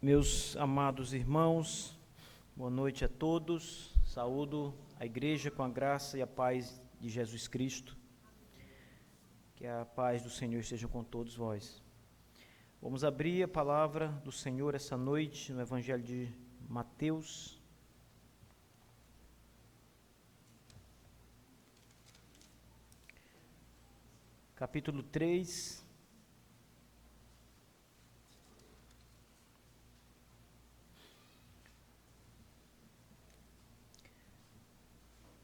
Meus amados irmãos, boa noite a todos. Saúdo a igreja com a graça e a paz de Jesus Cristo. Que a paz do Senhor esteja com todos vós. Vamos abrir a palavra do Senhor essa noite no Evangelho de Mateus. Capítulo 3.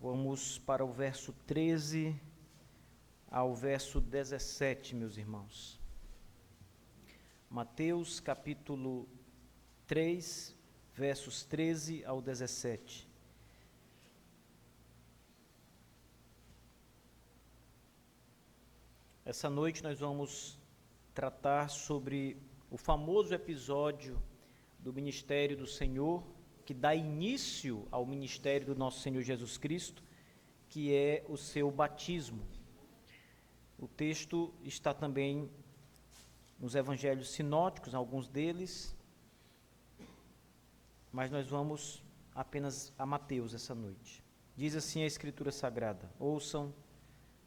Vamos para o verso 13 ao verso 17, meus irmãos. Mateus, capítulo 3, versos 13 ao 17. Essa noite nós vamos tratar sobre o famoso episódio do ministério do Senhor, que dá início ao ministério do nosso Senhor Jesus Cristo, que é o seu batismo. O texto está também nos evangelhos sinóticos, alguns deles, mas nós vamos apenas a Mateus essa noite. Diz assim a Escritura Sagrada: ouçam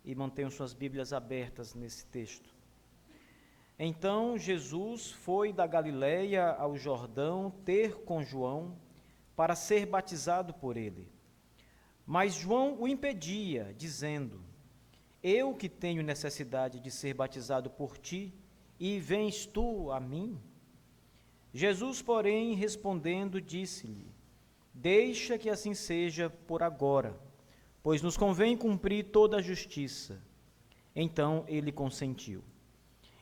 e mantenham suas Bíblias abertas nesse texto. Então Jesus foi da Galileia ao Jordão ter com João para ser batizado por ele. Mas João o impedia, dizendo: eu que tenho necessidade de ser batizado por ti, e vens tu a mim? Jesus, porém, respondendo, disse-lhe: deixa que assim seja por agora, pois nos convém cumprir toda a justiça. Então ele consentiu.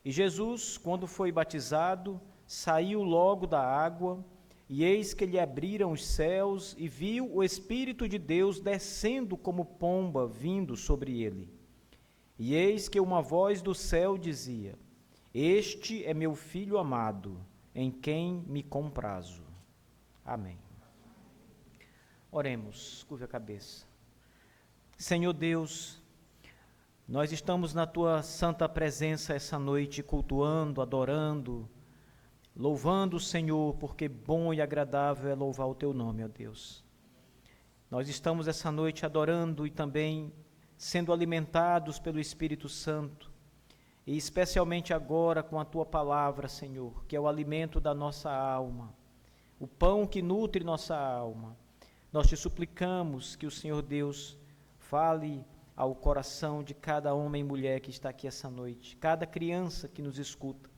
E Jesus, quando foi batizado, saiu logo da água, e eis que lhe abriram os céus, e viu o Espírito de Deus descendo como pomba vindo sobre ele. E eis que uma voz do céu dizia: este é meu Filho amado, em quem me comprazo. Amém. Oremos, curve a cabeça. Senhor Deus, nós estamos na tua santa presença essa noite, cultuando, adorando, louvando o Senhor, porque bom e agradável é louvar o teu nome, ó Deus. Nós estamos essa noite adorando e também sendo alimentados pelo Espírito Santo, e especialmente agora com a tua palavra, Senhor, que é o alimento da nossa alma, o pão que nutre nossa alma. Nós te suplicamos que o Senhor Deus fale ao coração de cada homem e mulher que está aqui essa noite, cada criança que nos escuta,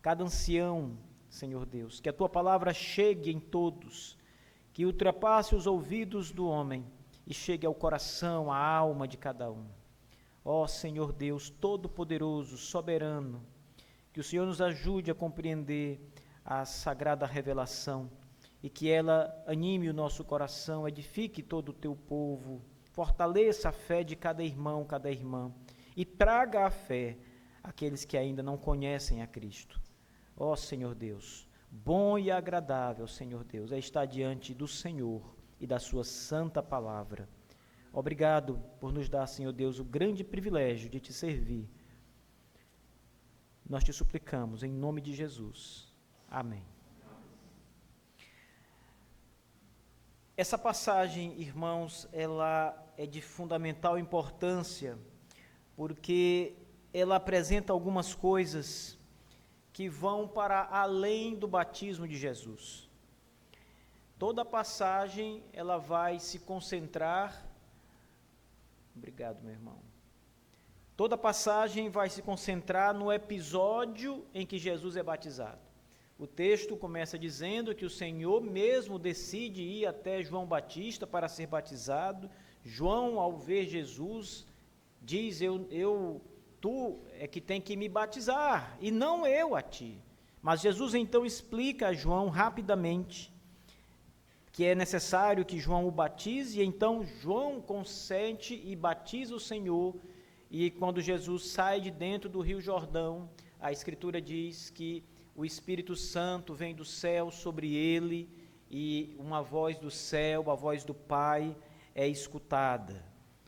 cada ancião, Senhor Deus, que a tua palavra chegue em todos, que ultrapasse os ouvidos do homem e chegue ao coração, à alma de cada um. Ó Senhor Deus Todo-Poderoso, soberano, que o Senhor nos ajude a compreender a sagrada revelação e que ela anime o nosso coração, edifique todo o teu povo, fortaleça a fé de cada irmão, cada irmã e traga a fé àqueles que ainda não conhecem a Cristo. Ó Senhor Deus, bom e agradável, Senhor Deus, é estar diante do Senhor e da sua santa palavra. Obrigado por nos dar, Senhor Deus, o grande privilégio de te servir. Nós te suplicamos em nome de Jesus. Amém. Essa passagem, irmãos, ela é de fundamental importância, porque ela apresenta algumas coisas que vão para além do batismo de Jesus. Toda a passagem, ela vai se concentrar... Obrigado, meu irmão. Toda a passagem vai se concentrar no episódio em que Jesus é batizado. O texto começa dizendo que o Senhor mesmo decide ir até João Batista para ser batizado. João, ao ver Jesus, diz: tu é que tem que me batizar, e não eu a ti. Mas Jesus então explica a João rapidamente que é necessário que João o batize, e então João consente e batiza o Senhor, e quando Jesus sai de dentro do Rio Jordão, a Escritura diz que o Espírito Santo vem do céu sobre ele, e uma voz do céu, a voz do Pai, é escutada.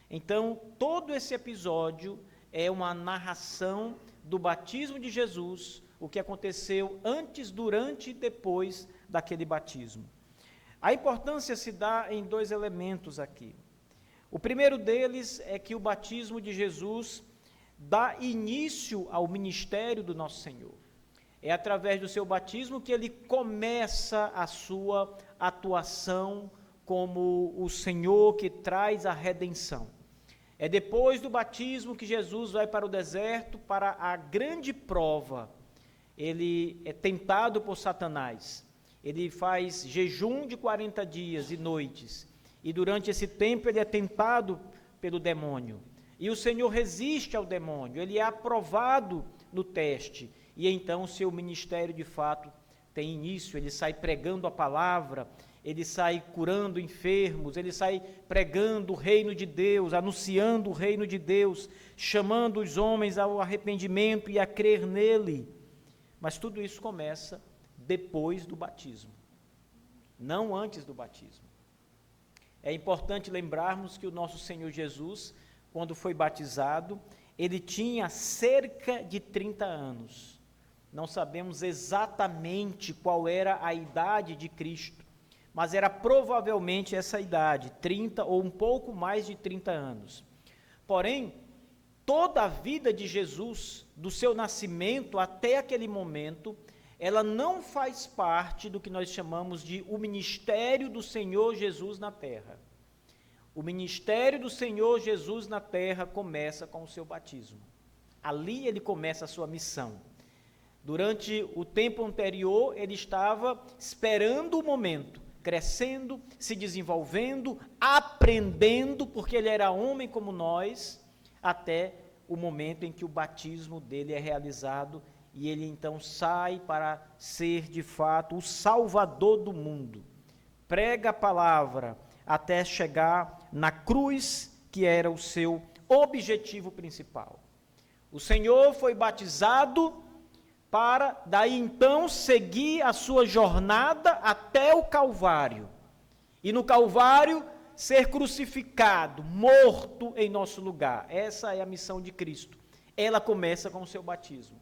Então, todo esse episódio é uma narração do batismo de Jesus, o que aconteceu antes, durante e depois daquele batismo. A importância se dá em dois elementos aqui. O primeiro deles é que o batismo de Jesus dá início ao ministério do nosso Senhor. É através do seu batismo que ele começa a sua atuação como o Senhor que traz a redenção. É depois do batismo que Jesus vai para o deserto para a grande prova. Ele é tentado por Satanás. Ele faz jejum de 40 dias e noites. E durante esse tempo ele é tentado pelo demônio. E o Senhor resiste ao demônio. Ele é aprovado no teste. E então o seu ministério de fato tem início. Ele sai pregando a palavra, ele sai curando enfermos, ele sai pregando o reino de Deus, anunciando o reino de Deus, chamando os homens ao arrependimento e a crer nele. Mas tudo isso começa depois do batismo, não antes do batismo. É importante lembrarmos que o nosso Senhor Jesus, quando foi batizado, ele tinha cerca de 30 anos. Não sabemos exatamente qual era a idade de Cristo, mas era provavelmente essa idade, 30 ou um pouco mais de 30 anos. Porém, toda a vida de Jesus, do seu nascimento até aquele momento, ela não faz parte do que nós chamamos de o ministério do Senhor Jesus na terra. O ministério do Senhor Jesus na terra começa com o seu batismo. Ali ele começa a sua missão. Durante o tempo anterior, ele estava esperando o momento, crescendo, se desenvolvendo, aprendendo, porque ele era homem como nós, até o momento em que o batismo dele é realizado e ele então sai para ser de fato o Salvador do mundo. Prega a palavra até chegar na cruz, que era o seu objetivo principal. O Senhor foi batizado para daí então seguir a sua jornada até o Calvário. E no Calvário ser crucificado, morto em nosso lugar. Essa é a missão de Cristo. Ela começa com o seu batismo.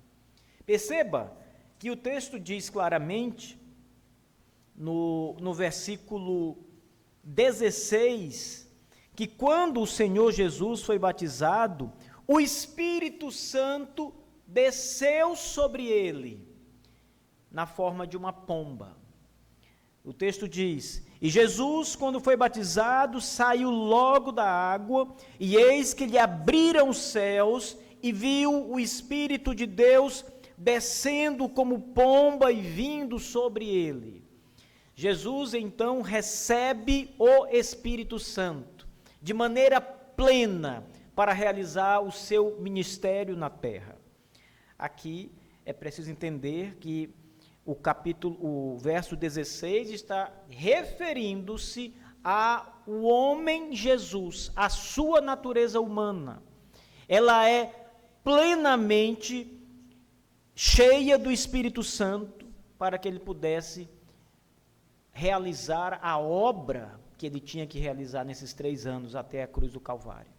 Perceba que o texto diz claramente, no versículo 16, que quando o Senhor Jesus foi batizado, o Espírito Santo desceu sobre ele, na forma de uma pomba. O texto diz: e Jesus, quando foi batizado, saiu logo da água, e eis que lhe abriram os céus, e viu o Espírito de Deus descendo como pomba e vindo sobre ele. Jesus, então, recebe o Espírito Santo, de maneira plena, para realizar o seu ministério na terra. Aqui é preciso entender que o verso 16 está referindo-se ao homem Jesus, a sua natureza humana. Ela é plenamente cheia do Espírito Santo para que ele pudesse realizar a obra que ele tinha que realizar nesses 3 anos até a cruz do Calvário.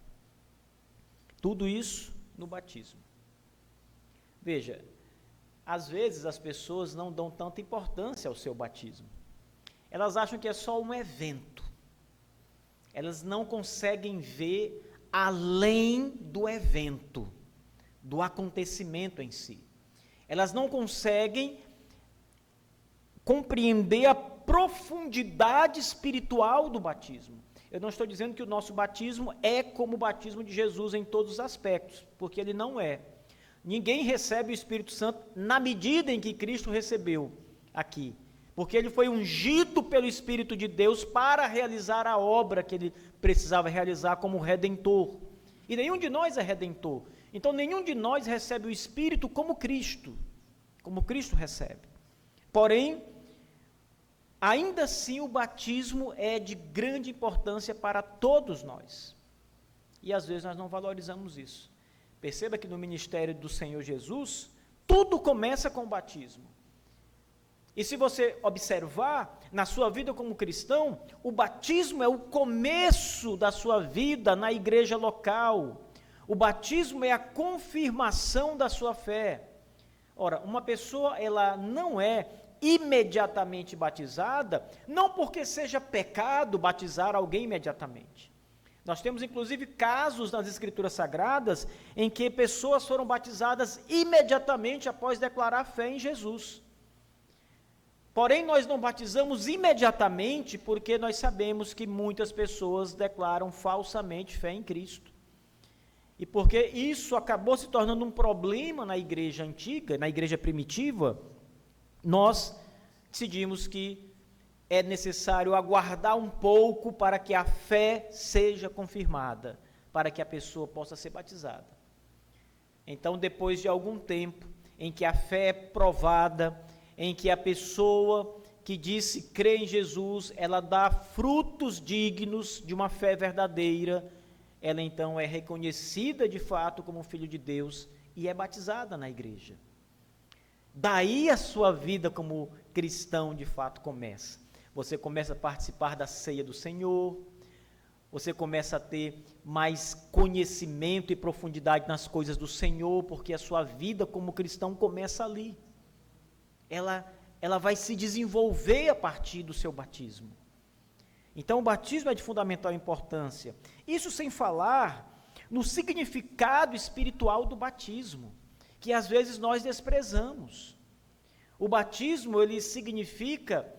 Tudo isso no batismo. Veja, às vezes as pessoas não dão tanta importância ao seu batismo. Elas acham que é só um evento. Elas não conseguem ver além do evento, do acontecimento em si. Elas não conseguem compreender a profundidade espiritual do batismo. Eu não estou dizendo que o nosso batismo é como o batismo de Jesus em todos os aspectos, porque ele não é. Ninguém recebe o Espírito Santo na medida em que Cristo recebeu aqui, porque ele foi ungido pelo Espírito de Deus para realizar a obra que ele precisava realizar como Redentor. E nenhum de nós é Redentor. Então, nenhum de nós recebe o Espírito como Cristo recebe. Porém, ainda assim, o batismo é de grande importância para todos nós. E às vezes nós não valorizamos isso. Perceba que no ministério do Senhor Jesus, tudo começa com o batismo. E se você observar, na sua vida como cristão, o batismo é o começo da sua vida na igreja local. O batismo é a confirmação da sua fé. Ora, uma pessoa, ela não é imediatamente batizada, não porque seja pecado batizar alguém imediatamente. Nós temos, inclusive, casos nas Escrituras Sagradas em que pessoas foram batizadas imediatamente após declarar fé em Jesus. Porém, nós não batizamos imediatamente porque nós sabemos que muitas pessoas declaram falsamente fé em Cristo. E porque isso acabou se tornando um problema na igreja antiga, na igreja primitiva, nós decidimos que é necessário aguardar um pouco para que a fé seja confirmada, para que a pessoa possa ser batizada. Então, depois de algum tempo em que a fé é provada, em que a pessoa que disse crer em Jesus, ela dá frutos dignos de uma fé verdadeira, ela então é reconhecida de fato como filho de Deus e é batizada na igreja. Daí a sua vida como cristão de fato começa. Você começa a participar da ceia do Senhor, você começa a ter mais conhecimento e profundidade nas coisas do Senhor, porque a sua vida como cristão começa ali. Ela vai se desenvolver a partir do seu batismo. Então, o batismo é de fundamental importância. Isso sem falar no significado espiritual do batismo, que às vezes nós desprezamos. O batismo, ele significa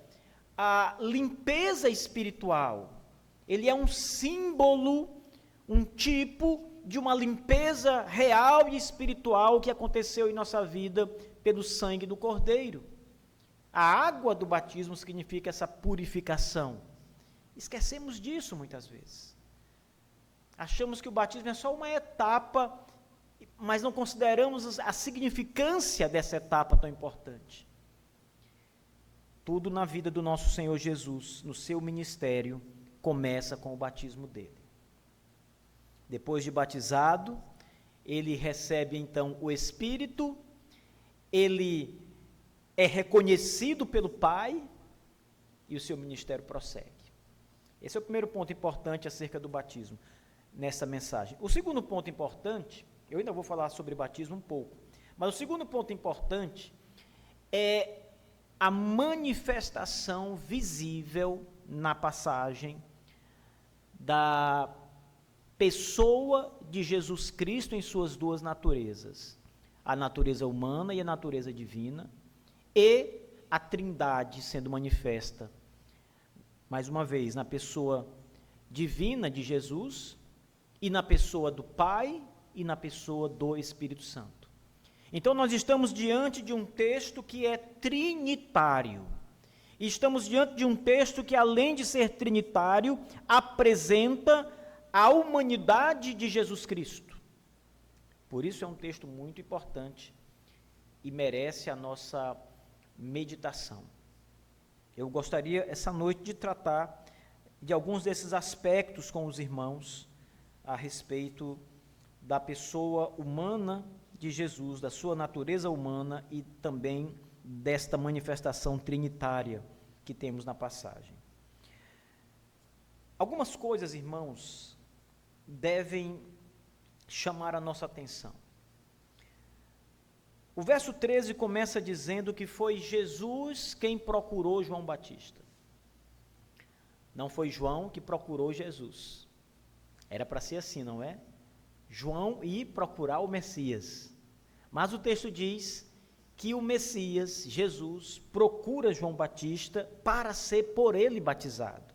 a limpeza espiritual. Ele é um símbolo, um tipo de uma limpeza real e espiritual que aconteceu em nossa vida pelo sangue do Cordeiro. A água do batismo significa essa purificação. Esquecemos disso muitas vezes. Achamos que o batismo é só uma etapa, mas não consideramos a significância dessa etapa tão importante. Tudo na vida do nosso Senhor Jesus, no seu ministério, começa com o batismo dele. Depois de batizado, ele recebe então o Espírito, ele é reconhecido pelo Pai e o seu ministério prossegue. Esse é o primeiro ponto importante acerca do batismo nessa mensagem. O segundo ponto importante, eu ainda vou falar sobre batismo um pouco, mas o segundo ponto importante é a manifestação visível na passagem da pessoa de Jesus Cristo em suas duas naturezas, a natureza humana e a natureza divina, e a Trindade sendo manifesta, mais uma vez, na pessoa divina de Jesus, e na pessoa do Pai, e na pessoa do Espírito Santo. Então, nós estamos diante de um texto que é trinitário. E estamos diante de um texto que, além de ser trinitário, apresenta a humanidade de Jesus Cristo. Por isso é um texto muito importante e merece a nossa meditação. Eu gostaria, essa noite, de tratar de alguns desses aspectos com os irmãos a respeito da pessoa humana de Jesus, da sua natureza humana e também desta manifestação trinitária que temos na passagem. Algumas coisas, irmãos, devem chamar a nossa atenção. O verso 13 começa dizendo que foi Jesus quem procurou João Batista. Não foi João que procurou Jesus. Era para ser assim, não é? João ir procurar o Messias. Mas o texto diz que o Messias, Jesus, procura João Batista para ser por ele batizado.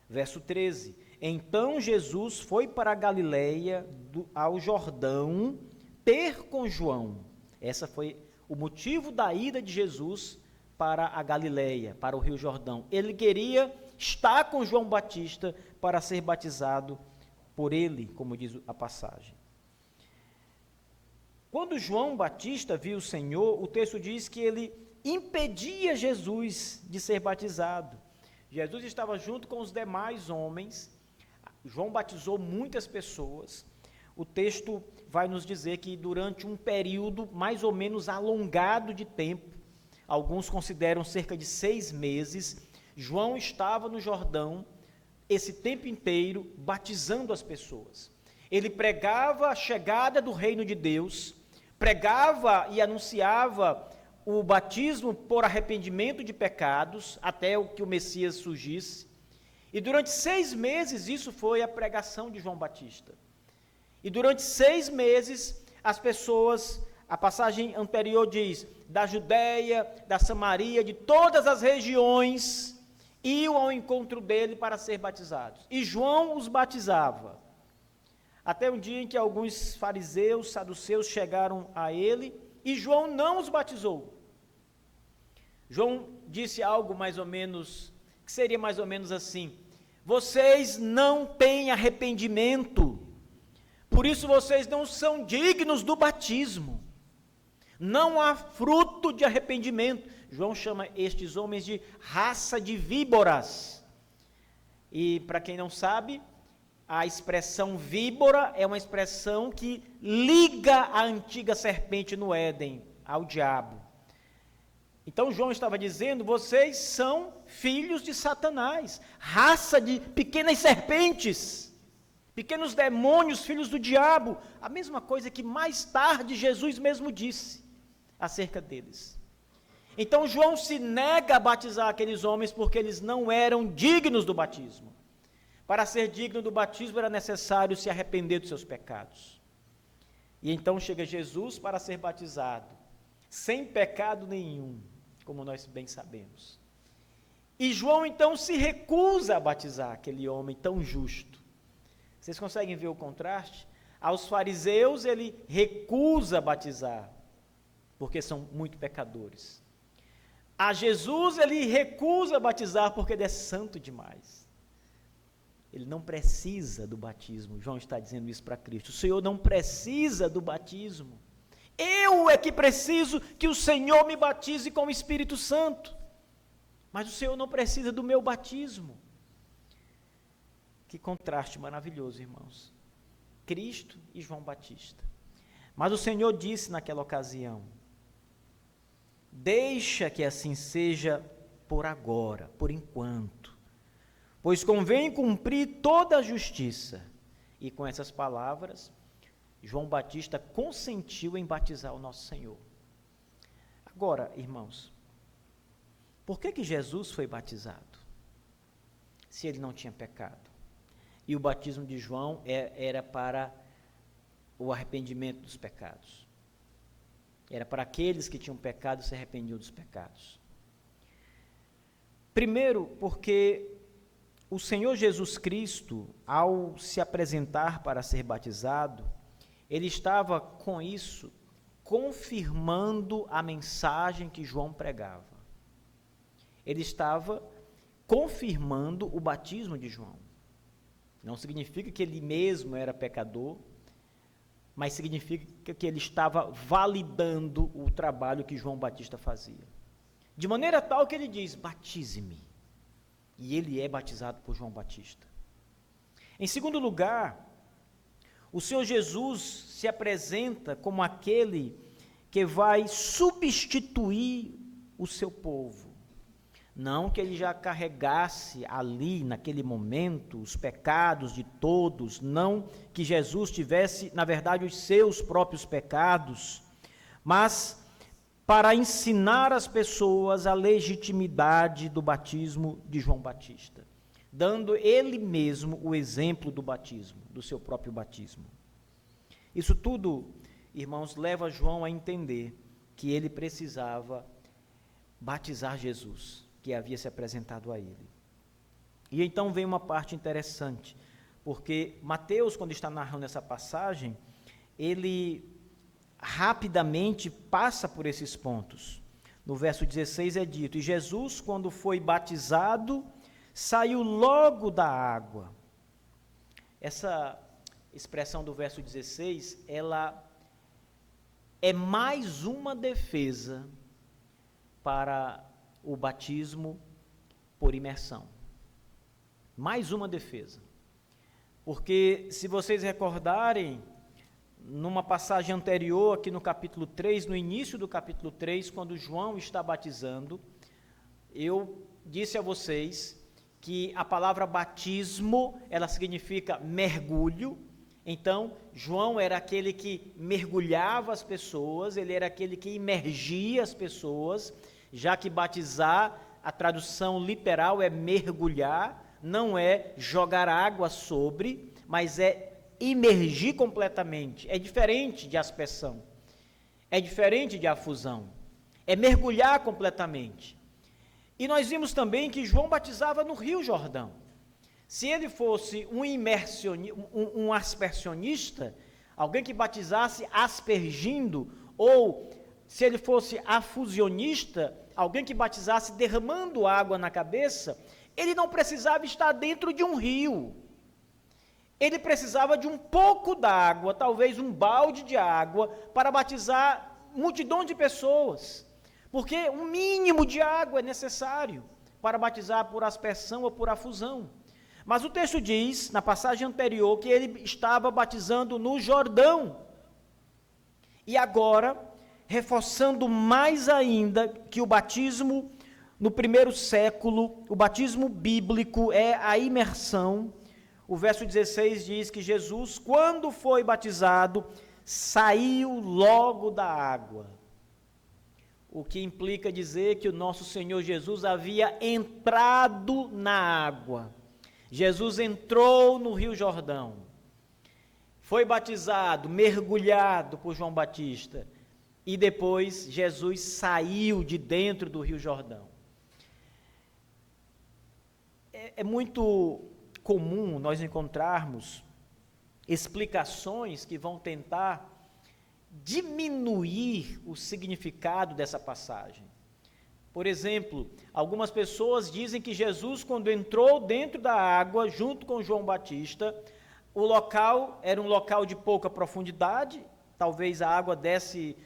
Verso 13. Então Jesus foi para a Galileia, ao Jordão, ter com João. Esse foi o motivo da ida de Jesus para a Galileia, para o Rio Jordão. Ele queria estar com João Batista para ser batizado por ele, como diz a passagem. Quando João Batista viu o Senhor, o texto diz que ele impedia Jesus de ser batizado. Jesus estava junto com os demais homens. João batizou muitas pessoas. O texto vai nos dizer que durante um período mais ou menos alongado de tempo, alguns consideram cerca de 6 meses, João estava no Jordão, esse tempo inteiro, batizando as pessoas. Ele pregava a chegada do reino de Deus, pregava e anunciava o batismo por arrependimento de pecados, até que o Messias surgisse. E durante 6 meses, isso foi a pregação de João Batista. E durante 6 meses, as pessoas, a passagem anterior diz, da Judéia, da Samaria, de todas as regiões, iam ao encontro dele para ser batizados. E João os batizava. Até um dia em que alguns fariseus, saduceus chegaram a ele, e João não os batizou. João disse algo mais ou menos, que seria mais ou menos assim: vocês não têm arrependimento, por isso vocês não são dignos do batismo. Não há fruto de arrependimento. João chama estes homens de raça de víboras. E para quem não sabe, a expressão víbora é uma expressão que liga a antiga serpente no Éden ao diabo. Então João estava dizendo, vocês são filhos de Satanás, raça de pequenas serpentes, pequenos demônios, filhos do diabo. A mesma coisa que mais tarde Jesus mesmo disse acerca deles. Então João se nega a batizar aqueles homens porque eles não eram dignos do batismo. Para ser digno do batismo era necessário se arrepender dos seus pecados. E então chega Jesus para ser batizado, sem pecado nenhum, como nós bem sabemos. E João então se recusa a batizar aquele homem tão justo. Vocês conseguem ver o contraste? Aos fariseus ele recusa batizar, porque são muito pecadores. A Jesus ele recusa batizar porque ele é santo demais. Ele não precisa do batismo. João está dizendo isso para Cristo. O Senhor não precisa do batismo. Eu é que preciso que o Senhor me batize com o Espírito Santo. Mas o Senhor não precisa do meu batismo. Que contraste maravilhoso, irmãos. Cristo e João Batista. Mas o Senhor disse naquela ocasião: deixa que assim seja por agora, por enquanto, pois convém cumprir toda a justiça. E com essas palavras, João Batista consentiu em batizar o nosso Senhor. Agora, irmãos, por que Jesus foi batizado, se ele não tinha pecado? E o batismo de João era para o arrependimento dos pecados. Era para aqueles que tinham pecado e se arrependiam dos pecados. Primeiro, porque o Senhor Jesus Cristo, ao se apresentar para ser batizado, ele estava com isso confirmando a mensagem que João pregava. Ele estava confirmando o batismo de João. Não significa que ele mesmo era pecador, mas significa que ele estava validando o trabalho que João Batista fazia. De maneira tal que ele diz, batize-me. E ele é batizado por João Batista. Em segundo lugar, o Senhor Jesus se apresenta como aquele que vai substituir o seu povo. Não que ele já carregasse ali, naquele momento, os pecados de todos, não que Jesus tivesse, na verdade, os seus próprios pecados, mas para ensinar as pessoas a legitimidade do batismo de João Batista, dando ele mesmo o exemplo do batismo, do seu próprio batismo. Isso tudo, irmãos, leva João a entender que ele precisava batizar Jesus, que havia se apresentado a ele. E então vem uma parte interessante, porque Mateus, quando está narrando essa passagem, ele rapidamente passa por esses pontos. No verso 16 é dito, e Jesus, quando foi batizado, saiu logo da água. Essa expressão do verso 16, ela é mais uma defesa para o batismo por imersão. Mais uma defesa. Porque, se vocês recordarem, numa passagem anterior, aqui no capítulo 3, no início do capítulo 3, quando João está batizando, eu disse a vocês que a palavra batismo, ela significa mergulho, Então, João era aquele que mergulhava as pessoas, ele era aquele que imergia as pessoas, já que batizar, a tradução literal é mergulhar, não é jogar água sobre, mas é imergir completamente. É diferente de aspersão, é diferente de afusão, é mergulhar completamente. E nós vimos também que João batizava no Rio Jordão. Se ele fosse um aspersionista, alguém que batizasse aspergindo, ou se ele fosse afusionista, alguém que batizasse derramando água na cabeça, ele não precisava estar dentro de um rio. Ele precisava de um pouco d'água, talvez um balde de água, para batizar multidão de pessoas. Porque um mínimo de água é necessário para batizar por aspersão ou por afusão. Mas o texto diz, na passagem anterior, que ele estava batizando no Jordão. E agora, reforçando mais ainda que o batismo no primeiro século, o batismo bíblico é a imersão. O verso 16 diz que Jesus, quando foi batizado, saiu logo da água. O que implica dizer que o nosso Senhor Jesus havia entrado na água. Jesus entrou no Rio Jordão, foi batizado, mergulhado por João Batista, e depois Jesus saiu de dentro do Rio Jordão. É muito comum nós encontrarmos explicações que vão tentar diminuir o significado dessa passagem. Por exemplo, algumas pessoas dizem que Jesus, quando entrou dentro da água, junto com João Batista, o local era um local de pouca profundidade, talvez a água desce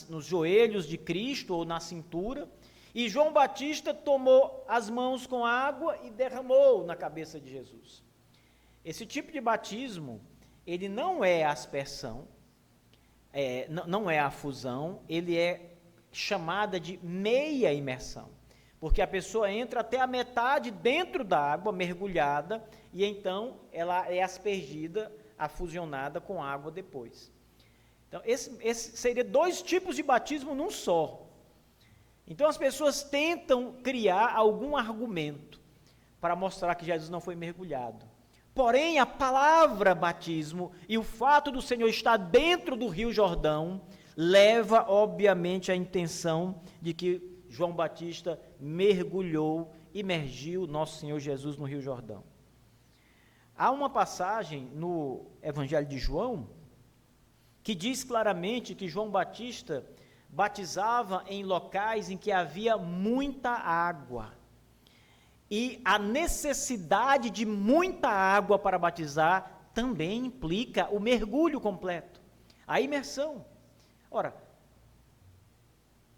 nos joelhos de Cristo ou na cintura, e João Batista tomou as mãos com água e derramou na cabeça de Jesus. Esse tipo de batismo, ele não é aspersão, não é afusão, ele é chamada de meia imersão, porque a pessoa entra até a metade dentro da água, mergulhada, e então ela é aspergida, afusionada com água depois. Então, esse seria dois tipos de batismo num só. Então, as pessoas tentam criar algum argumento para mostrar que Jesus não foi mergulhado. Porém, a palavra batismo e o fato do Senhor estar dentro do Rio Jordão leva, obviamente, à intenção de que João Batista mergulhou, imergiu nosso Senhor Jesus no Rio Jordão. Há uma passagem no Evangelho de João que diz claramente que João Batista batizava em locais em que havia muita água. E a necessidade de muita água para batizar também implica o mergulho completo, a imersão. Ora,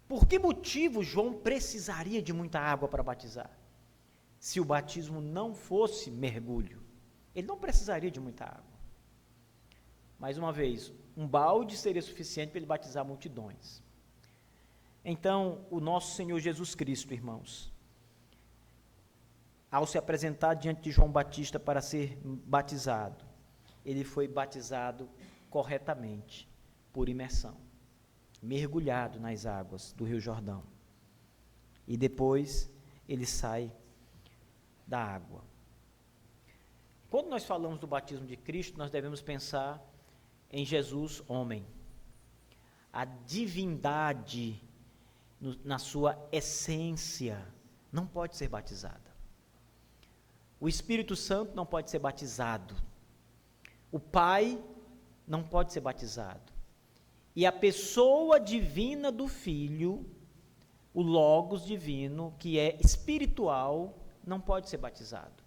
por que motivo João precisaria de muita água para batizar? Se o batismo não fosse mergulho, ele não precisaria de muita água. Mais uma vez, um balde seria suficiente para ele batizar multidões. Então, o nosso Senhor Jesus Cristo, irmãos, ao se apresentar diante de João Batista para ser batizado, ele foi batizado corretamente, por imersão, mergulhado nas águas do Rio Jordão. E depois ele sai da água. Quando nós falamos do batismo de Cristo, nós devemos pensar em Jesus, homem. A divindade, na sua essência, não pode ser batizada. O Espírito Santo não pode ser batizado. O Pai não pode ser batizado. E a pessoa divina do Filho, o Logos divino, que é espiritual, não pode ser batizado.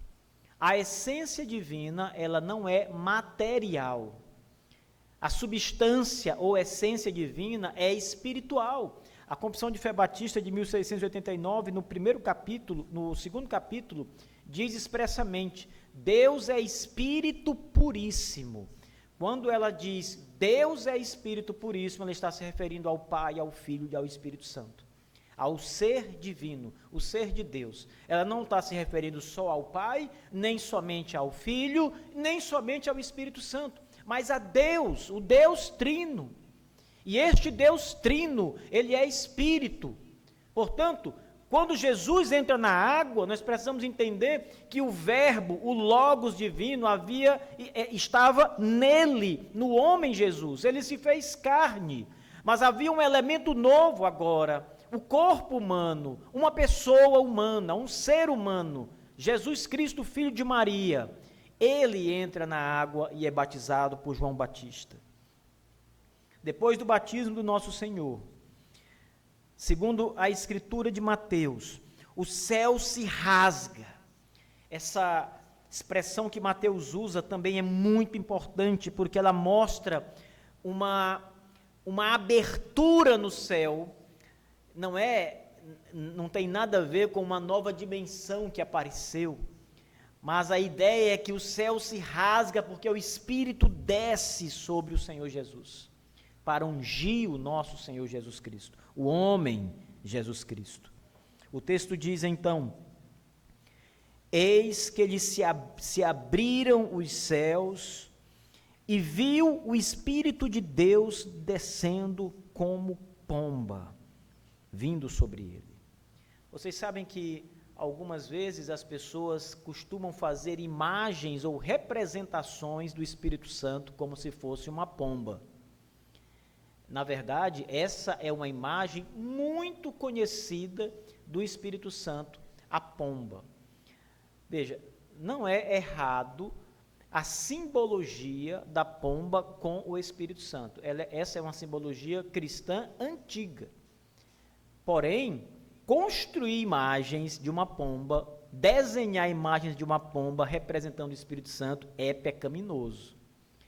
A essência divina, ela não é material. A substância ou essência divina é espiritual. A Confissão de Fé Batista de 1689, no segundo capítulo, diz expressamente: Deus é Espírito puríssimo. Quando ela diz Deus é Espírito puríssimo, ela está se referindo ao Pai, ao Filho e ao Espírito Santo, ao ser divino, o ser de Deus. Ela não está se referindo só ao Pai, nem somente ao Filho, nem somente ao Espírito Santo, mas a Deus, o Deus trino. E este Deus trino, ele é espírito. Portanto, quando Jesus entra na água, nós precisamos entender que o verbo, o logos divino, estava nele, no homem Jesus. Ele se fez carne, mas havia um elemento novo agora, o corpo humano, uma pessoa humana, um ser humano, Jesus Cristo, filho de Maria. Ele entra na água e é batizado por João Batista. Depois do batismo do nosso Senhor, segundo a escritura de Mateus, o céu se rasga. Essa expressão que Mateus usa também é muito importante, porque ela mostra uma abertura no céu. Não tem nada a ver com uma nova dimensão que apareceu, mas a ideia é que o céu se rasga porque o Espírito desce sobre o Senhor Jesus, para ungir o nosso Senhor Jesus Cristo, o homem Jesus Cristo. O texto diz então: eis que lhe se abriram os céus, e viu o Espírito de Deus descendo como pomba, vindo sobre ele. Vocês sabem que algumas vezes as pessoas costumam fazer imagens ou representações do Espírito Santo como se fosse uma pomba. Na verdade, essa é uma imagem muito conhecida do Espírito Santo, a pomba. Veja, não é errado a simbologia da pomba com o Espírito Santo. Essa é uma simbologia cristã antiga. Porém, construir imagens de uma pomba, desenhar imagens de uma pomba representando o Espírito Santo é pecaminoso.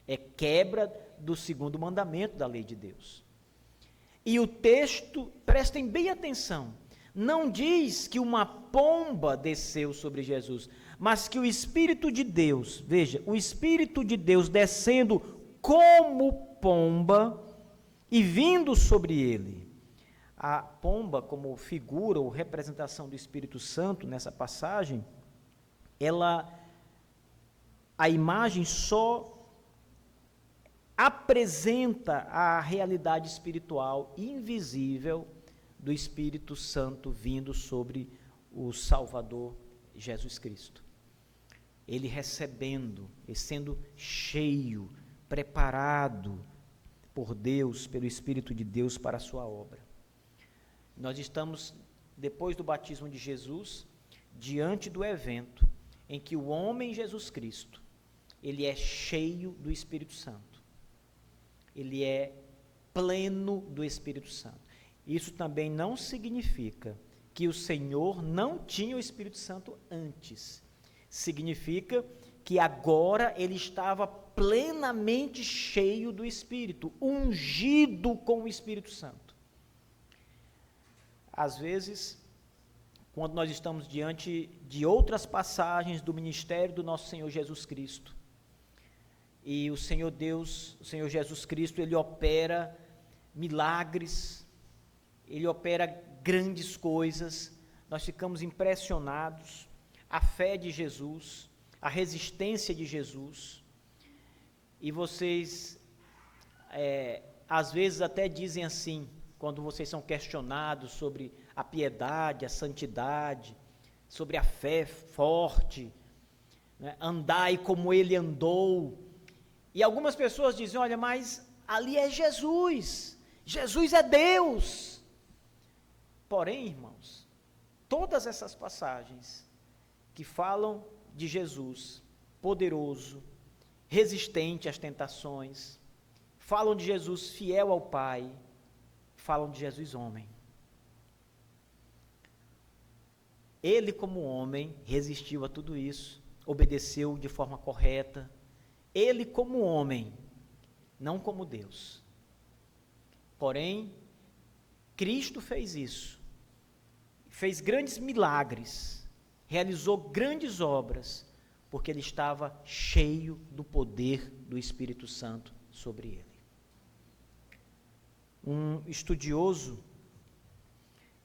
É quebra do segundo mandamento da lei de Deus. E o texto, prestem bem atenção, não diz que uma pomba desceu sobre Jesus, mas que o Espírito de Deus, veja, o Espírito de Deus descendo como pomba e vindo sobre ele. A pomba, como figura ou representação do Espírito Santo nessa passagem, a imagem só apresenta a realidade espiritual invisível do Espírito Santo vindo sobre o Salvador Jesus Cristo. Ele recebendo, e sendo cheio, preparado por Deus, pelo Espírito de Deus para a sua obra. Nós estamos, depois do batismo de Jesus, diante do evento em que o homem Jesus Cristo, ele é cheio do Espírito Santo. Ele é pleno do Espírito Santo. Isso também não significa que o Senhor não tinha o Espírito Santo antes. Significa que agora ele estava plenamente cheio do Espírito, ungido com o Espírito Santo. Às vezes, quando nós estamos diante de outras passagens do ministério do nosso Senhor Jesus Cristo, e o Senhor Deus, o Senhor Jesus Cristo, ele opera milagres, ele opera grandes coisas, nós ficamos impressionados, a fé de Jesus, a resistência de Jesus, e vocês, às vezes até dizem assim, quando vocês são questionados sobre a piedade, a santidade, sobre a fé forte, né, andai como ele andou. E algumas pessoas dizem, olha, mas ali é Jesus, Jesus é Deus. Porém, irmãos, todas essas passagens que falam de Jesus, poderoso, resistente às tentações, falam de Jesus fiel ao Pai, falam de Jesus homem. Ele, como homem, resistiu a tudo isso, obedeceu de forma correta. Ele como homem, não como Deus. Porém, Cristo fez isso, fez grandes milagres, realizou grandes obras, porque ele estava cheio do poder do Espírito Santo sobre ele. Um estudioso,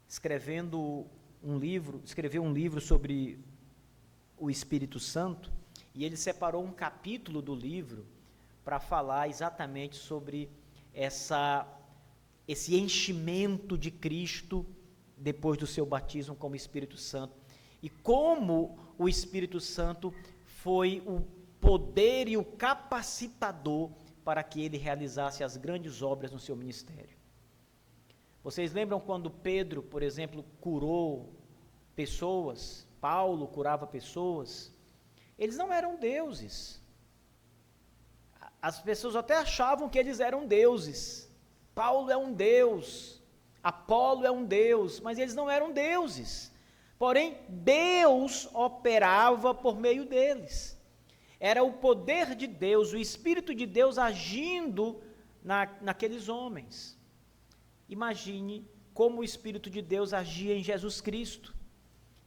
escreveu um livro sobre o Espírito Santo, e ele separou um capítulo do livro para falar exatamente sobre esse enchimento de Cristo depois do seu batismo como Espírito Santo, e como o Espírito Santo foi o poder e o capacitador para que ele realizasse as grandes obras no seu ministério. Vocês lembram quando Pedro, por exemplo, curou pessoas, Paulo curava pessoas? Eles não eram deuses. As pessoas até achavam que eles eram deuses. Paulo é um deus, Apolo é um deus, mas eles não eram deuses. Porém, Deus operava por meio deles. Era o poder de Deus, o Espírito de Deus agindo naqueles homens. Imagine como o Espírito de Deus agia em Jesus Cristo,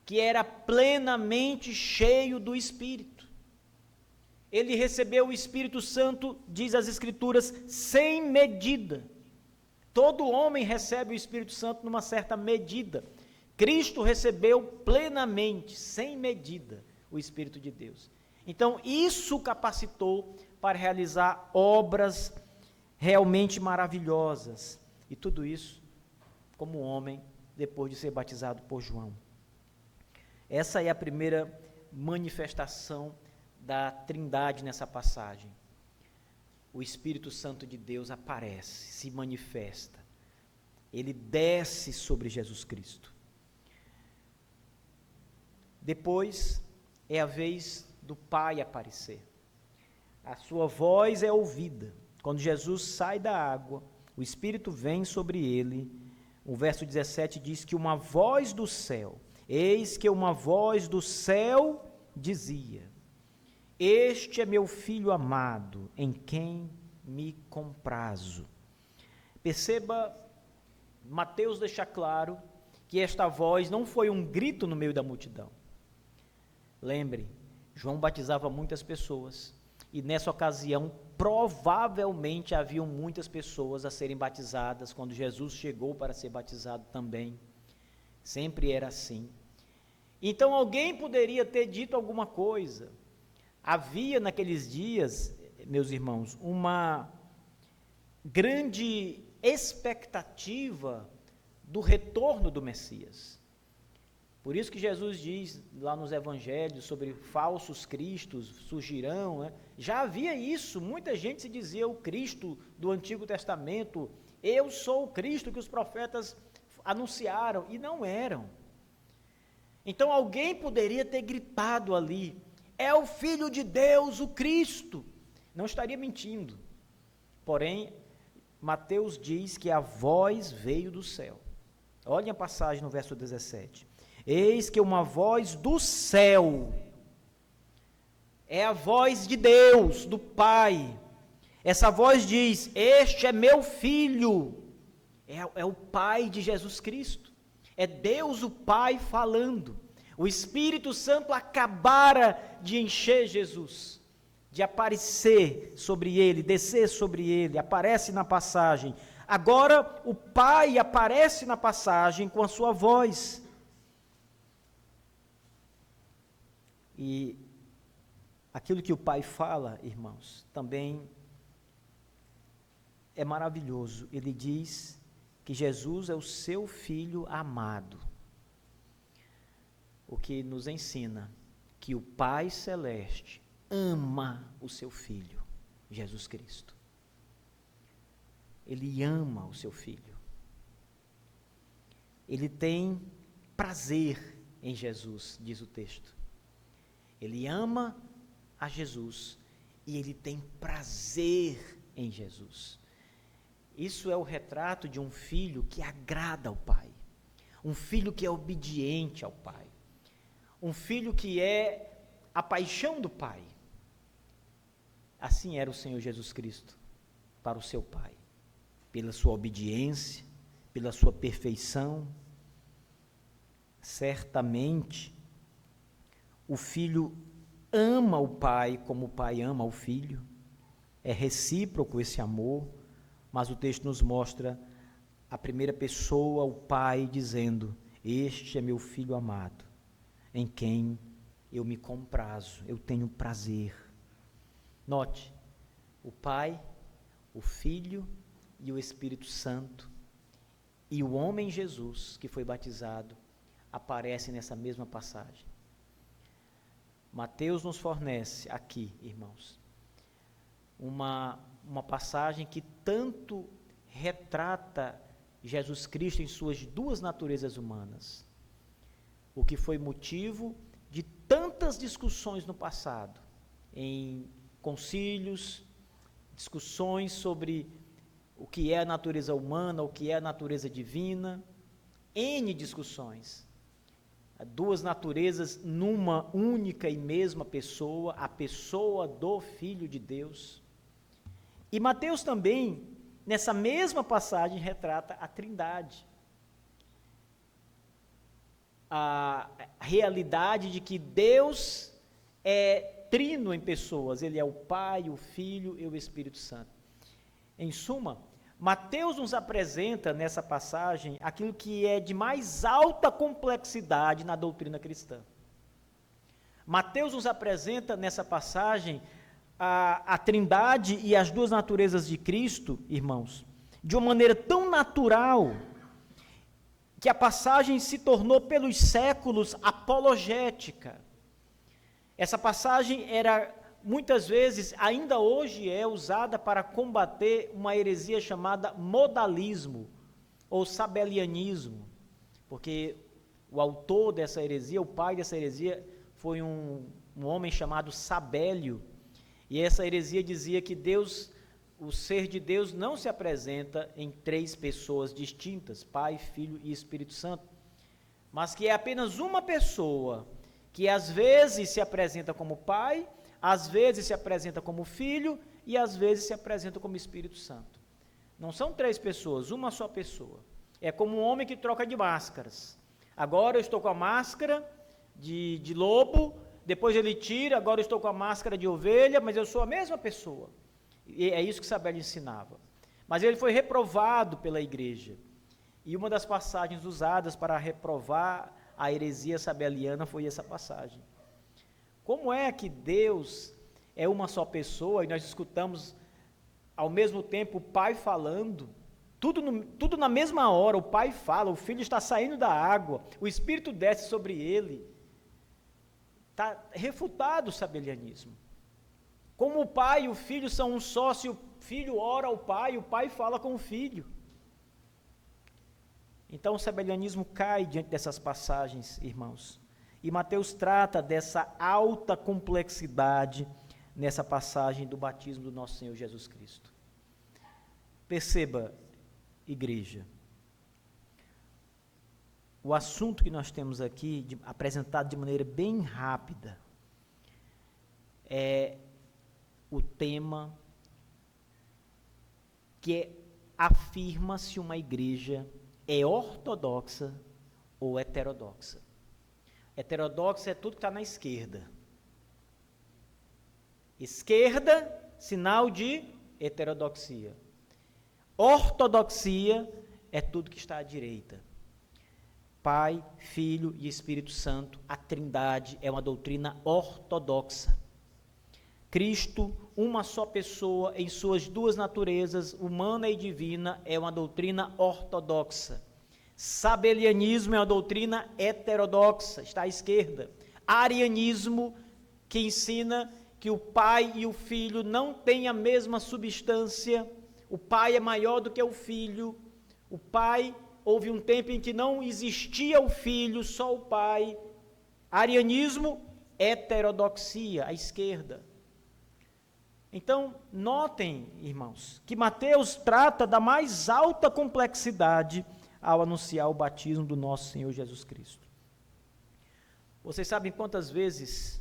que era plenamente cheio do Espírito. Ele recebeu o Espírito Santo, diz as Escrituras, sem medida. Todo homem recebe o Espírito Santo numa certa medida. Cristo recebeu plenamente, sem medida, o Espírito de Deus. Então, isso o capacitou para realizar obras realmente maravilhosas. E tudo isso como homem, depois de ser batizado por João. Essa é a primeira manifestação da Trindade nessa passagem. O Espírito Santo de Deus aparece, se manifesta. Ele desce sobre Jesus Cristo. Depois é a vez do Pai aparecer. A sua voz é ouvida. Quando Jesus sai da água, o Espírito vem sobre ele. O verso 17 diz que uma voz do céu, eis que uma voz do céu dizia: este é meu filho amado, em quem me comprazo. Perceba, Mateus deixa claro que esta voz não foi um grito no meio da multidão. Lembre, João batizava muitas pessoas, e nessa ocasião, provavelmente haviam muitas pessoas a serem batizadas, quando Jesus chegou para ser batizado também. Sempre era assim. Então alguém poderia ter dito alguma coisa. Havia naqueles dias, meus irmãos, uma grande expectativa do retorno do Messias. Por isso que Jesus diz lá nos evangelhos sobre falsos cristos surgirão, né? Já havia isso, muita gente se dizia o Cristo do Antigo Testamento, eu sou o Cristo que os profetas anunciaram, e não eram. Então alguém poderia ter gritado ali: é o Filho de Deus, o Cristo. Não estaria mentindo. Porém, Mateus diz que a voz veio do céu. Olhem a passagem no verso 17. Eis que uma voz do céu, é a voz de Deus, do Pai. Essa voz diz: este é meu Filho. É o Pai de Jesus Cristo. É Deus o Pai falando. O Espírito Santo acabara de encher Jesus, de aparecer sobre ele, descer sobre ele, aparece na passagem. Agora o Pai aparece na passagem com a sua voz. E aquilo que o Pai fala, irmãos, também é maravilhoso. Ele diz que Jesus é o seu Filho amado. O que nos ensina que o Pai Celeste ama o seu Filho, Jesus Cristo. Ele ama o seu Filho. Ele tem prazer em Jesus, diz o texto. Ele ama a Jesus e ele tem prazer em Jesus. Isso é o retrato de um filho que agrada ao Pai, um filho que é obediente ao Pai, um filho que é a paixão do Pai. Assim era o Senhor Jesus Cristo para o seu Pai, pela sua obediência, pela sua perfeição. Certamente, o Filho ama o Pai como o Pai ama o Filho, é recíproco esse amor, mas o texto nos mostra a primeira pessoa, o Pai, dizendo: este é meu Filho amado, em quem eu me comprazo, eu tenho prazer. Note, O Pai, o Filho e o Espírito Santo e o homem Jesus, que foi batizado, aparecem nessa mesma passagem. Mateus nos fornece aqui, irmãos, uma passagem que tanto retrata Jesus Cristo em suas duas naturezas humanas, o que foi motivo de tantas discussões no passado, em concílios, discussões sobre o que é a natureza humana, o que é a natureza divina, N discussões. Duas naturezas numa única e mesma pessoa, a pessoa do Filho de Deus. E Mateus também, nessa mesma passagem, retrata a Trindade. A realidade de que Deus é trino em pessoas, Ele é o Pai, o Filho e o Espírito Santo. Em suma, Mateus nos apresenta nessa passagem aquilo que é de mais alta complexidade na doutrina cristã. Mateus nos apresenta nessa passagem a Trindade e as duas naturezas de Cristo, irmãos, de uma maneira tão natural que a passagem se tornou pelos séculos apologética. Essa passagem era, muitas vezes, ainda hoje é usada para combater uma heresia chamada modalismo, ou sabelianismo, porque o autor dessa heresia, o pai dessa heresia, foi um homem chamado Sabélio, e essa heresia dizia que Deus, o ser de Deus, não se apresenta em três pessoas distintas, Pai, Filho e Espírito Santo, mas que é apenas uma pessoa, que às vezes se apresenta como Pai, às vezes se apresenta como Filho e às vezes se apresenta como Espírito Santo. Não são três pessoas, uma só pessoa. É como um homem que troca de máscaras. Agora eu estou com a máscara de lobo, depois ele tira, agora eu estou com a máscara de ovelha, mas eu sou a mesma pessoa. E é isso que Sabélio ensinava. Mas ele foi reprovado pela igreja. E uma das passagens usadas para reprovar a heresia sabeliana foi essa passagem. Como é que Deus é uma só pessoa e nós escutamos ao mesmo tempo o Pai falando, tudo na mesma hora, o Pai fala, o Filho está saindo da água, o Espírito desce sobre ele. Está refutado o sabelianismo. Como o Pai e o Filho são um só, se o Filho ora ao Pai, o Pai fala com o Filho. Então o sabelianismo cai diante dessas passagens, irmãos. E Mateus trata dessa alta complexidade nessa passagem do batismo do nosso Senhor Jesus Cristo. Perceba, igreja, o assunto que nós temos aqui, apresentado de maneira bem rápida, é o tema que afirma se uma igreja é ortodoxa ou heterodoxa. Heterodoxa é tudo que está na esquerda. Esquerda, sinal de heterodoxia. Ortodoxia é tudo que está à direita. Pai, Filho e Espírito Santo, a Trindade é uma doutrina ortodoxa. Cristo, uma só pessoa em suas duas naturezas, humana e divina, é uma doutrina ortodoxa. Sabelianismo é uma doutrina heterodoxa, está à esquerda. Arianismo, que ensina que o Pai e o Filho não têm a mesma substância, o Pai é maior do que o Filho, o Pai, houve um tempo em que não existia o Filho, só o Pai. Arianismo, heterodoxia, à esquerda. Então, notem, irmãos, que Mateus trata da mais alta complexidade ao anunciar o batismo do nosso Senhor Jesus Cristo. Vocês sabem quantas vezes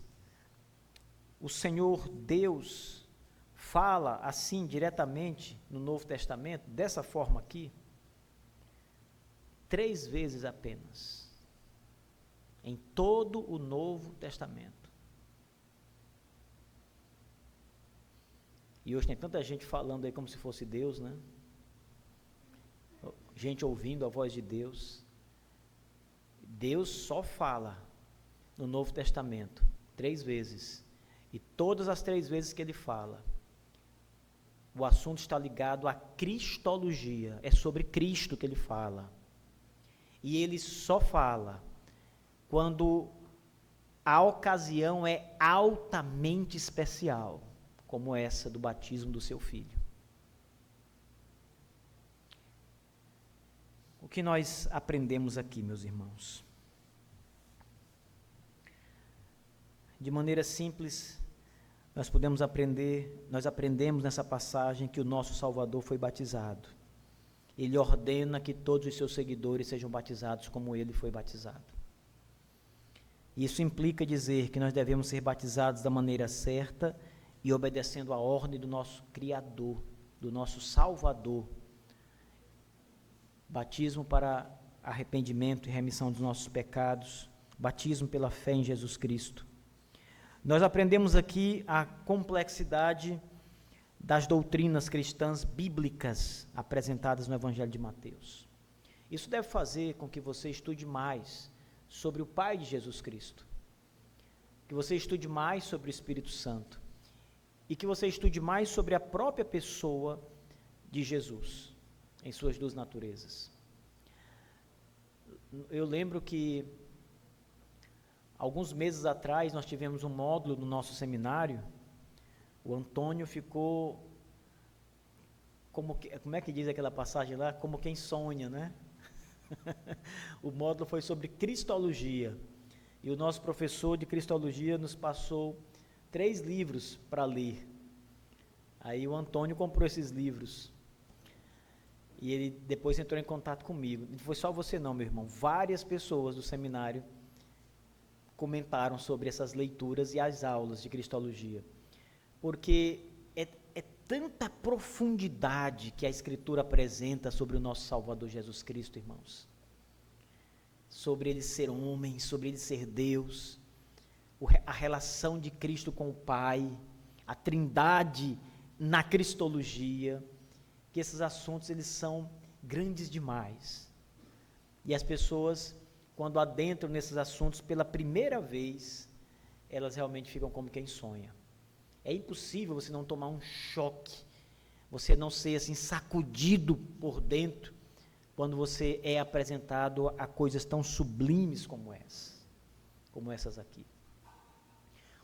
o Senhor Deus fala assim diretamente no Novo Testamento, dessa forma aqui? 3 vezes apenas, em todo o Novo Testamento. E hoje tem tanta gente falando aí como se fosse Deus, né? Gente ouvindo a voz de Deus. Deus só fala no Novo Testamento 3 vezes. E todas as 3 vezes que ele fala, O assunto está ligado à cristologia, é sobre Cristo que ele fala. E ele só fala quando a ocasião é altamente especial, como essa do batismo do seu filho. O que nós aprendemos aqui, meus irmãos? De maneira simples, nós aprendemos nessa passagem que o nosso Salvador foi batizado. Ele ordena que todos os seus seguidores sejam batizados como ele foi batizado. Isso implica dizer que nós devemos ser batizados da maneira certa e obedecendo a ordem do nosso Criador, do nosso Salvador. Batismo para arrependimento e remissão dos nossos pecados, batismo pela fé em Jesus Cristo. Nós aprendemos aqui a complexidade das doutrinas cristãs bíblicas apresentadas no Evangelho de Mateus. Isso deve fazer com que você estude mais sobre o Pai de Jesus Cristo, que você estude mais sobre o Espírito Santo e que você estude mais sobre a própria pessoa de Jesus, em suas duas naturezas. Eu lembro que alguns meses atrás nós tivemos um módulo no nosso seminário. O Antônio ficou, como é que diz aquela passagem lá? Como quem sonha, né? O módulo foi sobre Cristologia, e o nosso professor de Cristologia nos passou 3 livros para ler. Aí o Antônio comprou esses livros, e ele depois entrou em contato comigo. Não foi só você não, meu irmão, várias pessoas do seminário comentaram sobre essas leituras e as aulas de Cristologia, porque é tanta profundidade que a Escritura apresenta sobre o nosso Salvador Jesus Cristo, irmãos. Sobre ele ser homem, sobre ele ser Deus, a relação de Cristo com o Pai, a trindade na Cristologia, que esses assuntos eles são grandes demais. E as pessoas, quando adentram nesses assuntos pela primeira vez, elas realmente ficam como quem sonha. É impossível você não tomar um choque, você não ser assim sacudido por dentro, quando você é apresentado a coisas tão sublimes como essas aqui.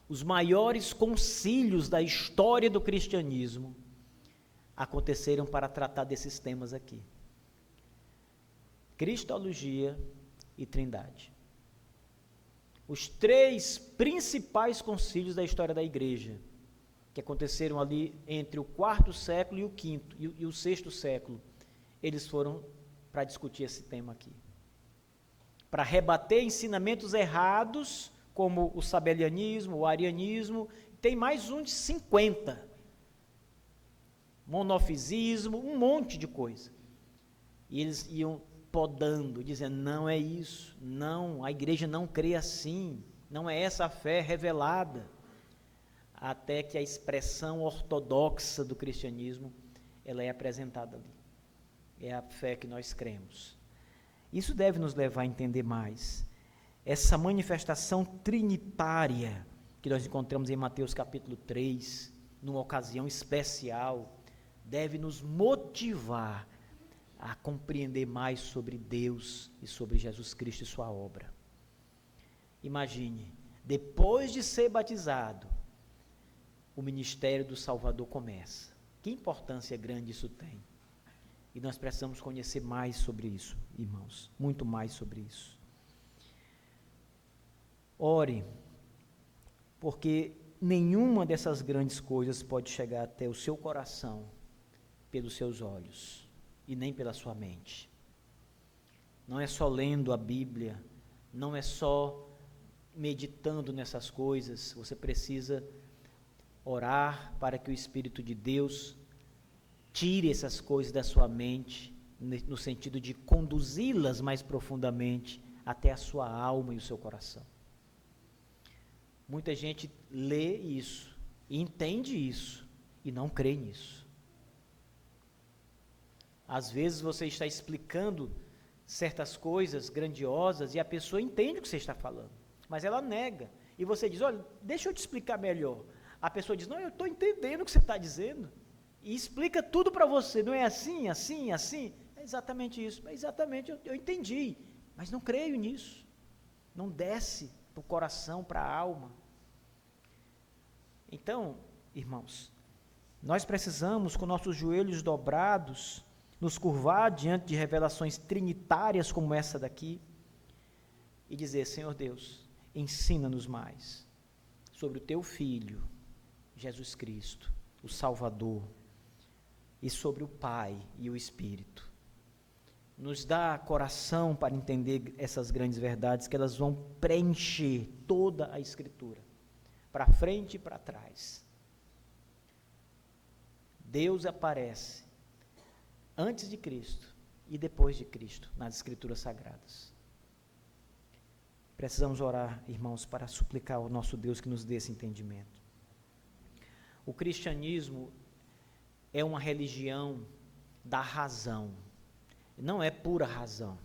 Os maiores concílios da história do cristianismo aconteceram para tratar desses temas aqui: Cristologia e Trindade. Os 3 principais concílios da história da igreja, que aconteceram ali entre o 4º século e o 5º e o 6º século, eles foram para discutir esse tema aqui, para rebater ensinamentos errados, como o sabelianismo, o arianismo, tem mais um de 50, monofisismo, um monte de coisa, e eles iam podando, dizendo, não é isso, não, a igreja não crê assim, não é essa a fé revelada, até que a expressão ortodoxa do cristianismo, ela é apresentada ali. É a fé que nós cremos. Isso deve nos levar a entender mais essa manifestação trinitária que nós encontramos em Mateus capítulo 3, numa ocasião especial, deve nos motivar a compreender mais sobre Deus e sobre Jesus Cristo e sua obra. Imagine, depois de ser batizado, o ministério do Salvador começa. Que importância grande isso tem. E nós precisamos conhecer mais sobre isso, irmãos, muito mais sobre isso. Ore, porque nenhuma dessas grandes coisas pode chegar até o seu coração pelos seus olhos e nem pela sua mente. Não é só lendo a Bíblia, não é só meditando nessas coisas, você precisa orar para que o Espírito de Deus tire essas coisas da sua mente, no sentido de conduzi-las mais profundamente até a sua alma e o seu coração. Muita gente lê isso, e entende isso, e não crê nisso. Às vezes você está explicando certas coisas grandiosas e a pessoa entende o que você está falando, mas ela nega. E você diz, olha, deixa eu te explicar melhor. A pessoa diz, não, eu estou entendendo o que você está dizendo. e explica tudo para você, não é assim, assim, assim? É exatamente isso, é exatamente, eu entendi, mas não creio nisso, não desce para o coração, para a alma. Então, irmãos, nós precisamos, com nossos joelhos dobrados, nos curvar diante de revelações trinitárias como essa daqui, e dizer: Senhor Deus, ensina-nos mais sobre o Teu Filho, Jesus Cristo, o Salvador, e sobre o Pai e o Espírito. Nos dá coração para entender essas grandes verdades, que elas vão preencher toda a Escritura, para frente e para trás. Deus aparece antes de Cristo e depois de Cristo nas Escrituras Sagradas. Precisamos orar, irmãos, para suplicar ao nosso Deus que nos dê esse entendimento. O cristianismo é uma religião da razão, não é pura razão,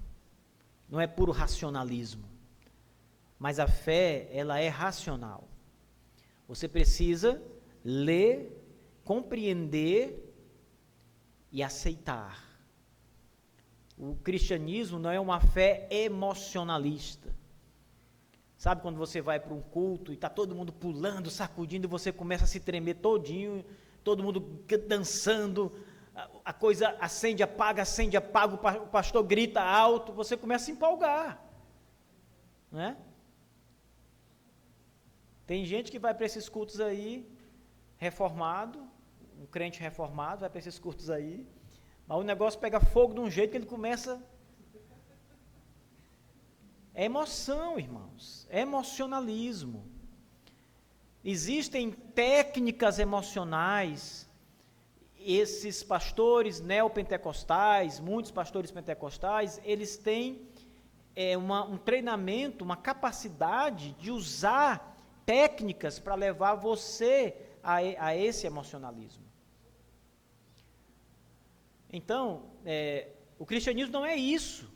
não é puro racionalismo, mas a fé, ela é racional. Você precisa ler, compreender e aceitar. O cristianismo não é uma fé emocionalista. Sabe quando você vai para um culto e está todo mundo pulando, sacudindo, e você começa a se tremer todinho, todo mundo dançando, a coisa acende, apaga, o pastor grita alto, você começa a se empolgar, não é? Tem gente que vai para esses cultos aí, reformado, um crente reformado, vai para esses cultos aí, mas o negócio pega fogo de um jeito que ele começa... É emoção, irmãos, é emocionalismo. Existem técnicas emocionais, esses pastores neopentecostais, muitos pastores pentecostais, eles têm um treinamento, uma capacidade de usar técnicas para levar você a esse emocionalismo. Então, o cristianismo não é isso.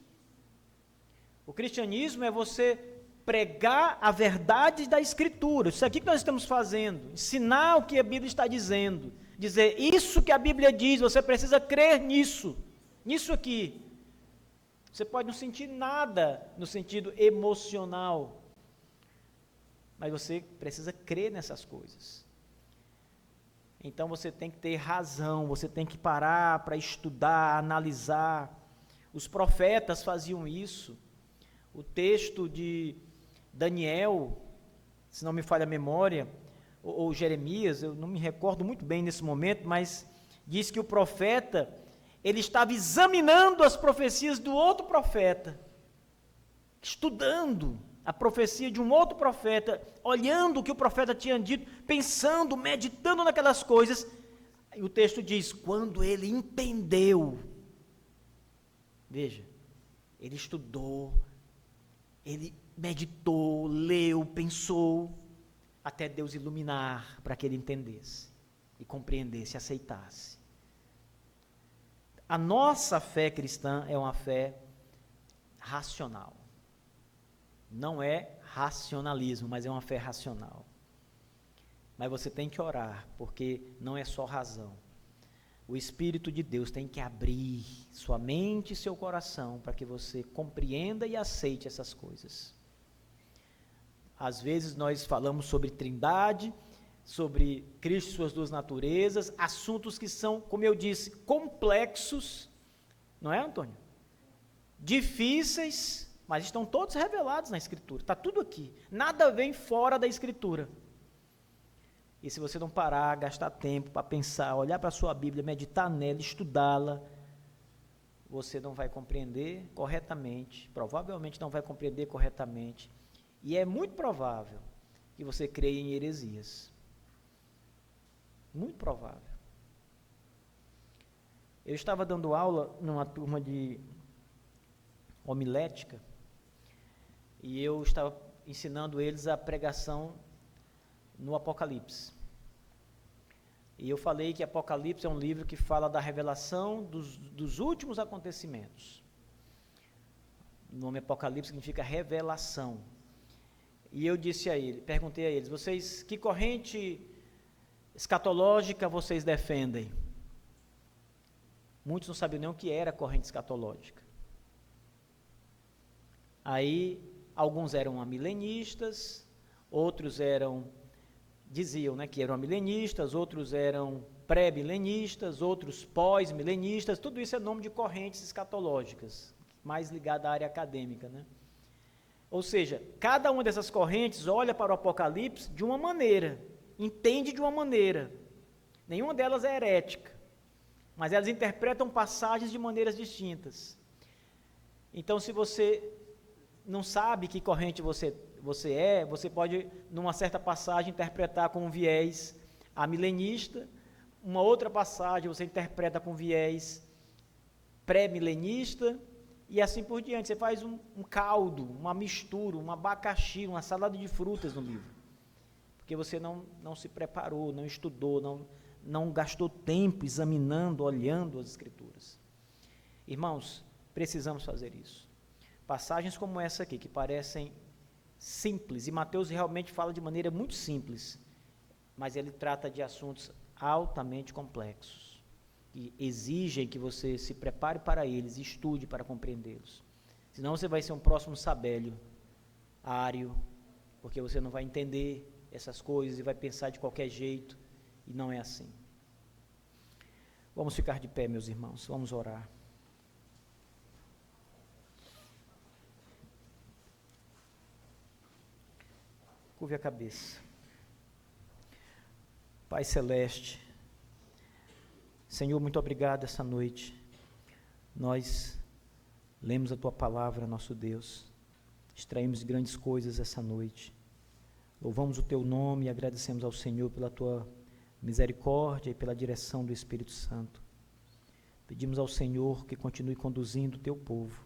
O cristianismo é você pregar a verdade da Escritura. Isso aqui que nós estamos fazendo, ensinar o que a Bíblia está dizendo, dizer isso que a Bíblia diz, você precisa crer nisso, nisso aqui. Você pode não sentir nada no sentido emocional, mas você precisa crer nessas coisas. Então você tem que ter razão, você tem que parar para estudar, analisar. Os profetas faziam isso. O texto de Daniel, se não me falha a memória, ou Jeremias, eu não me recordo muito bem nesse momento, mas diz que o profeta, ele estava examinando as profecias do outro profeta, estudando a profecia de um outro profeta, olhando o que o profeta tinha dito, pensando, meditando naquelas coisas, e o texto diz, quando ele entendeu, veja, ele estudou, ele meditou, leu, pensou, até Deus iluminar para que ele entendesse, e compreendesse, aceitasse. A nossa fé cristã é uma fé racional. Não é racionalismo, mas é uma fé racional. Mas você tem que orar, porque não é só razão. O Espírito de Deus tem que abrir sua mente e seu coração para que você compreenda e aceite essas coisas. Às vezes nós falamos sobre Trindade, sobre Cristo e suas duas naturezas, assuntos que são, como eu disse, complexos, não é, Antônio? Difíceis, mas estão todos revelados na Escritura, está tudo aqui, nada vem fora da Escritura. E se você não parar, gastar tempo para pensar, olhar para a sua Bíblia, meditar nela, estudá-la, você não vai compreender corretamente, provavelmente não vai compreender corretamente, e é muito provável que você creia em heresias. Muito provável. Eu estava dando aula numa turma de homilética, e eu estava ensinando eles a pregação no Apocalipse. E eu falei que Apocalipse é um livro que fala da revelação dos últimos acontecimentos. O nome Apocalipse significa revelação. E eu disse a ele, perguntei a eles, vocês, que corrente escatológica vocês defendem? Muitos não sabiam nem o que era corrente escatológica. Aí, alguns eram amilenistas, outros diziam, né, que eram amilenistas, outros eram pré-milenistas, outros pós-milenistas, tudo isso é nome de correntes escatológicas, mais ligada à área acadêmica, né? Ou seja, cada uma dessas correntes olha para o Apocalipse de uma maneira, entende de uma maneira. Nenhuma delas é herética, mas elas interpretam passagens de maneiras distintas. Então, se você não sabe que corrente você pode, numa certa passagem, interpretar com um viés amilenista, uma outra passagem você interpreta com viés pré-milenista, e assim por diante. Você faz um caldo, uma mistura, um abacaxi, uma salada de frutas no livro, porque você não se preparou, não estudou, não gastou tempo examinando, olhando as Escrituras. Irmãos, precisamos fazer isso. Passagens como essa aqui, que parecem simples, e Mateus realmente fala de maneira muito simples, mas ele trata de assuntos altamente complexos, que exigem que você se prepare para eles, estude para compreendê-los. Senão você vai ser um próximo Sabélio, Ário, porque você não vai entender essas coisas e vai pensar de qualquer jeito, e não é assim. Vamos ficar de pé, meus irmãos, vamos orar. Curve a cabeça. Pai Celeste, Senhor, muito obrigado essa noite. Nós lemos a Tua palavra, nosso Deus, extraímos grandes coisas essa noite. Louvamos o Teu nome e agradecemos ao Senhor pela Tua misericórdia e pela direção do Espírito Santo. Pedimos ao Senhor que continue conduzindo o Teu povo,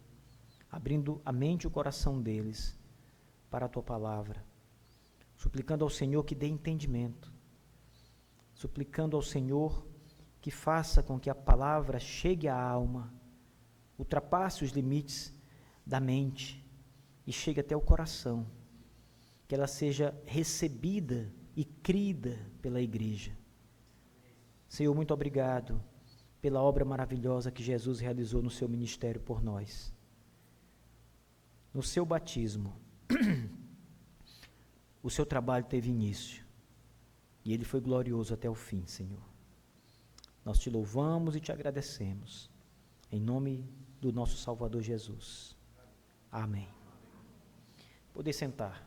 abrindo a mente e o coração deles para a Tua palavra, suplicando ao Senhor que dê entendimento, suplicando ao Senhor que faça com que a palavra chegue à alma, ultrapasse os limites da mente e chegue até o coração, que ela seja recebida e crida pela igreja. Senhor, muito obrigado pela obra maravilhosa que Jesus realizou no seu ministério por nós. No seu batismo, o seu trabalho teve início e ele foi glorioso até o fim, Senhor. Nós te louvamos e te agradecemos, em nome do nosso Salvador Jesus. Amém. Poder sentar.